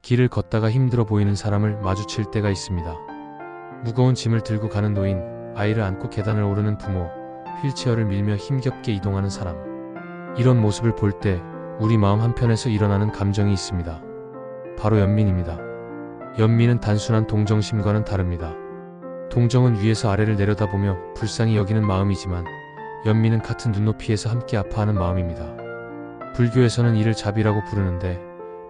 길을 걷다가 힘들어 보이는 사람을 마주칠 때가 있습니다. 무거운 짐을 들고 가는 노인, 아이를 안고 계단을 오르는 부모, 휠체어를 밀며 힘겹게 이동하는 사람. 이런 모습을 볼 때 우리 마음 한편에서 일어나는 감정이 있습니다. 바로 연민입니다. 연민은 단순한 동정심과는 다릅니다. 동정은 위에서 아래를 내려다보며 불쌍히 여기는 마음이지만 연민은 같은 눈높이에서 함께 아파하는 마음입니다. 불교에서는 이를 자비라고 부르는데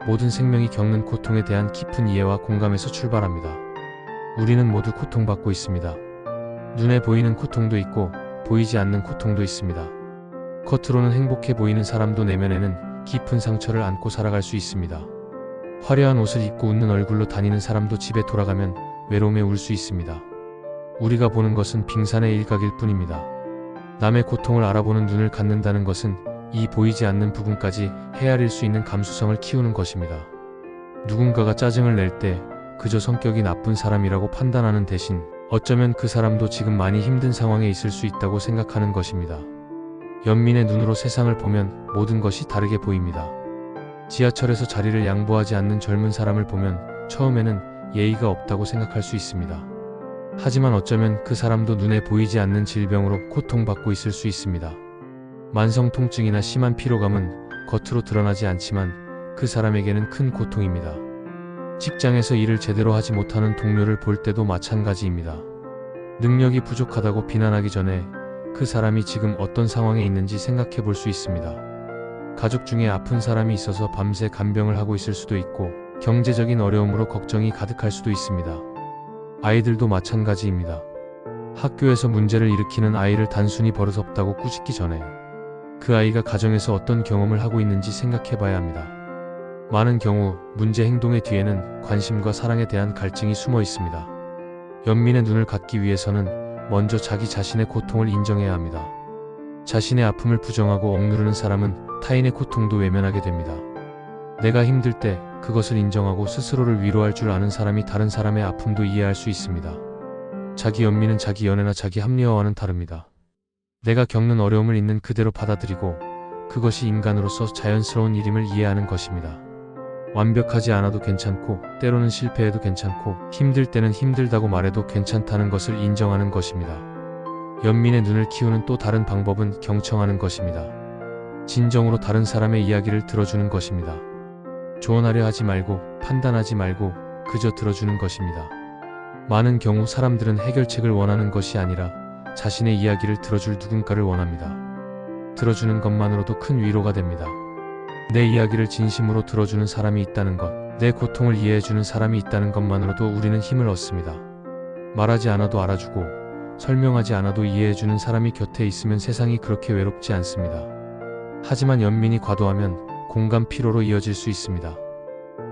모든 생명이 겪는 고통에 대한 깊은 이해와 공감에서 출발합니다. 우리는 모두 고통받고 있습니다. 눈에 보이는 고통도 있고 보이지 않는 고통도 있습니다. 겉으로는 행복해 보이는 사람도 내면에는 깊은 상처를 안고 살아갈 수 있습니다. 화려한 옷을 입고 웃는 얼굴로 다니는 사람도 집에 돌아가면 외로움에 울 수 있습니다. 우리가 보는 것은 빙산의 일각일 뿐입니다. 남의 고통을 알아보는 눈을 갖는다는 것은 이 보이지 않는 부분까지 헤아릴 수 있는 감수성을 키우는 것입니다. 누군가가 짜증을 낼 때 그저 성격이 나쁜 사람이라고 판단하는 대신 어쩌면 그 사람도 지금 많이 힘든 상황에 있을 수 있다고 생각하는 것입니다. 연민의 눈으로 세상을 보면 모든 것이 다르게 보입니다. 지하철에서 자리를 양보하지 않는 젊은 사람을 보면 처음에는 예의가 없다고 생각할 수 있습니다. 하지만 어쩌면 그 사람도 눈에 보이지 않는 질병으로 고통받고 있을 수 있습니다. 만성 통증이나 심한 피로감은 겉으로 드러나지 않지만 그 사람에게는 큰 고통입니다. 직장에서 일을 제대로 하지 못하는 동료를 볼 때도 마찬가지입니다. 능력이 부족하다고 비난하기 전에 그 사람이 지금 어떤 상황에 있는지 생각해 볼 수 있습니다. 가족 중에 아픈 사람이 있어서 밤새 간병을 하고 있을 수도 있고 경제적인 어려움으로 걱정이 가득할 수도 있습니다. 아이들도 마찬가지입니다. 학교에서 문제를 일으키는 아이를 단순히 버릇없다고 꾸짖기 전에 그 아이가 가정에서 어떤 경험을 하고 있는지 생각해 봐야 합니다. 많은 경우 문제 행동의 뒤에는 관심과 사랑에 대한 갈증이 숨어 있습니다. 연민의 눈을 갖기 위해서는 먼저 자기 자신의 고통을 인정해야 합니다. 자신의 아픔을 부정하고 억누르는 사람은 타인의 고통도 외면하게 됩니다. 내가 힘들 때 그것을 인정하고 스스로를 위로할 줄 아는 사람이 다른 사람의 아픔도 이해할 수 있습니다. 자기 연민은 자기 연애나 자기 합리화와는 다릅니다. 내가 겪는 어려움을 있는 그대로 받아들이고 그것이 인간으로서 자연스러운 일임을 이해하는 것입니다. 완벽하지 않아도 괜찮고 때로는 실패해도 괜찮고 힘들 때는 힘들다고 말해도 괜찮다는 것을 인정하는 것입니다. 연민의 눈을 키우는 또 다른 방법은 경청하는 것입니다. 진정으로 다른 사람의 이야기를 들어주는 것입니다. 조언하려 하지 말고 판단하지 말고 그저 들어주는 것입니다. 많은 경우 사람들은 해결책을 원하는 것이 아니라 자신의 이야기를 들어줄 누군가를 원합니다. 들어주는 것만으로도 큰 위로가 됩니다. 내 이야기를 진심으로 들어주는 사람이 있다는 것, 내 고통을 이해해주는 사람이 있다는 것만으로도 우리는 힘을 얻습니다. 말하지 않아도 알아주고 설명하지 않아도 이해해주는 사람이 곁에 있으면 세상이 그렇게 외롭지 않습니다. 하지만 연민이 과도하면 공감 피로로 이어질 수 있습니다.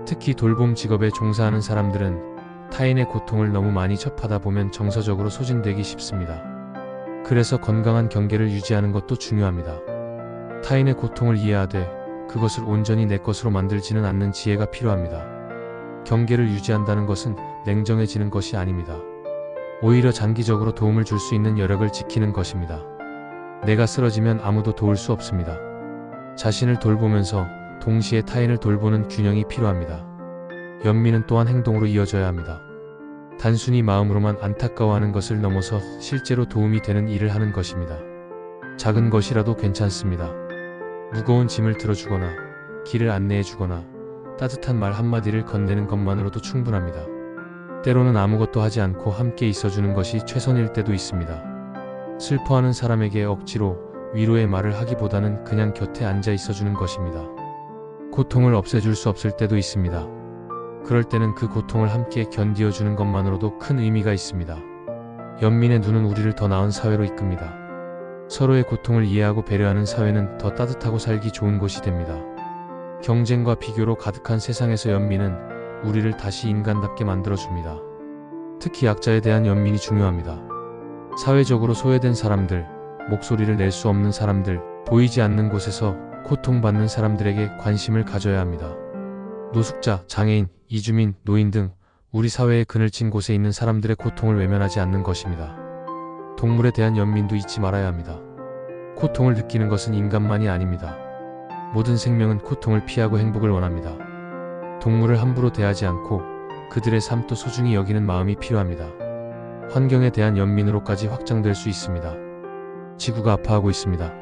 특히 돌봄 직업에 종사하는 사람들은 타인의 고통을 너무 많이 접하다 보면 정서적으로 소진되기 쉽습니다. 그래서 건강한 경계를 유지하는 것도 중요합니다. 타인의 고통을 이해하되 그것을 온전히 내 것으로 만들지는 않는 지혜가 필요합니다. 경계를 유지한다는 것은 냉정해지는 것이 아닙니다. 오히려 장기적으로 도움을 줄 수 있는 여력을 지키는 것입니다. 내가 쓰러지면 아무도 도울 수 없습니다. 자신을 돌보면서 동시에 타인을 돌보는 균형이 필요합니다. 연민은 또한 행동으로 이어져야 합니다. 단순히 마음으로만 안타까워하는 것을 넘어서 실제로 도움이 되는 일을 하는 것입니다. 작은 것이라도 괜찮습니다. 무거운 짐을 들어주거나 길을 안내해주거나 따뜻한 말 한마디를 건네는 것만으로도 충분합니다. 때로는 아무것도 하지 않고 함께 있어주는 것이 최선일 때도 있습니다. 슬퍼하는 사람에게 억지로 위로의 말을 하기보다는 그냥 곁에 앉아 있어주는 것입니다. 고통을 없애줄 수 없을 때도 있습니다. 그럴 때는 그 고통을 함께 견디어주는 것만으로도 큰 의미가 있습니다. 연민의 눈은 우리를 더 나은 사회로 이끕니다. 서로의 고통을 이해하고 배려하는 사회는 더 따뜻하고 살기 좋은 곳이 됩니다. 경쟁과 비교로 가득한 세상에서 연민은 우리를 다시 인간답게 만들어줍니다. 특히 약자에 대한 연민이 중요합니다. 사회적으로 소외된 사람들, 목소리를 낼 수 없는 사람들, 보이지 않는 곳에서 고통받는 사람들에게 관심을 가져야 합니다. 노숙자, 장애인, 이주민, 노인 등 우리 사회의 그늘진 곳에 있는 사람들의 고통을 외면하지 않는 것입니다. 동물에 대한 연민도 잊지 말아야 합니다. 고통을 느끼는 것은 인간만이 아닙니다. 모든 생명은 고통을 피하고 행복을 원합니다. 동물을 함부로 대하지 않고 그들의 삶도 소중히 여기는 마음이 필요합니다. 환경에 대한 연민으로까지 확장될 수 있습니다. 지구가 아파하고 있습니다.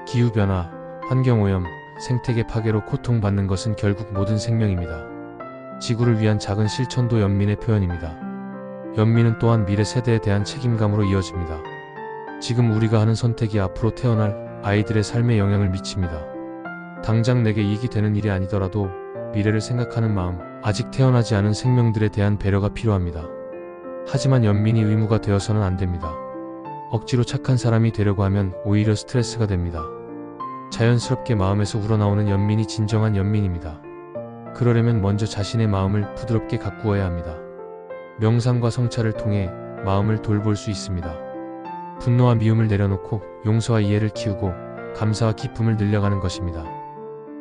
기후변화, 환경오염, 생태계 파괴로 고통받는 것은 결국 모든 생명입니다. 지구를 위한 작은 실천도 연민의 표현입니다. 연민은 또한 미래 세대에 대한 책임감으로 이어집니다. 지금 우리가 하는 선택이 앞으로 태어날 아이들의 삶에 영향을 미칩니다. 당장 내게 이익이 되는 일이 아니더라도 미래를 생각하는 마음, 아직 태어나지 않은 생명들에 대한 배려가 필요합니다. 하지만 연민이 의무가 되어서는 안 됩니다. 억지로 착한 사람이 되려고 하면 오히려 스트레스가 됩니다. 자연스럽게 마음에서 우러나오는 연민이 진정한 연민입니다. 그러려면 먼저 자신의 마음을 부드럽게 가꾸어야 합니다. 명상과 성찰을 통해 마음을 돌볼 수 있습니다. 분노와 미움을 내려놓고 용서와 이해를 키우고 감사와 기쁨을 늘려가는 것입니다.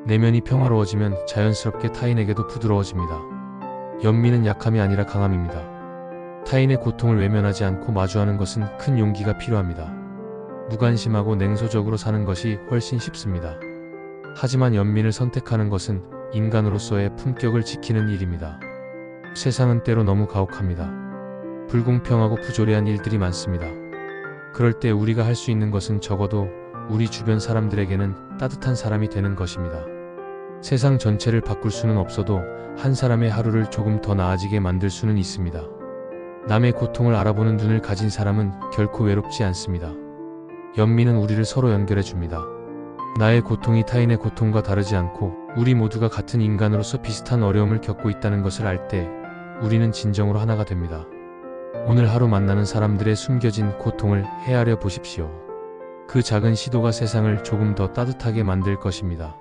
내면이 평화로워지면 자연스럽게 타인에게도 부드러워집니다. 연민은 약함이 아니라 강함입니다. 타인의 고통을 외면하지 않고 마주하는 것은 큰 용기가 필요합니다. 무관심하고 냉소적으로 사는 것이 훨씬 쉽습니다. 하지만 연민을 선택하는 것은 인간으로서의 품격을 지키는 일입니다. 세상은 때로 너무 가혹합니다. 불공평하고 부조리한 일들이 많습니다. 그럴 때 우리가 할 수 있는 것은 적어도 우리 주변 사람들에게는 따뜻한 사람이 되는 것입니다. 세상 전체를 바꿀 수는 없어도 한 사람의 하루를 조금 더 나아지게 만들 수는 있습니다. 남의 고통을 알아보는 눈을 가진 사람은 결코 외롭지 않습니다. 연민은 우리를 서로 연결해 줍니다. 나의 고통이 타인의 고통과 다르지 않고 우리 모두가 같은 인간으로서 비슷한 어려움을 겪고 있다는 것을 알 때 우리는 진정으로 하나가 됩니다. 오늘 하루 만나는 사람들의 숨겨진 고통을 헤아려 보십시오. 그 작은 시도가 세상을 조금 더 따뜻하게 만들 것입니다.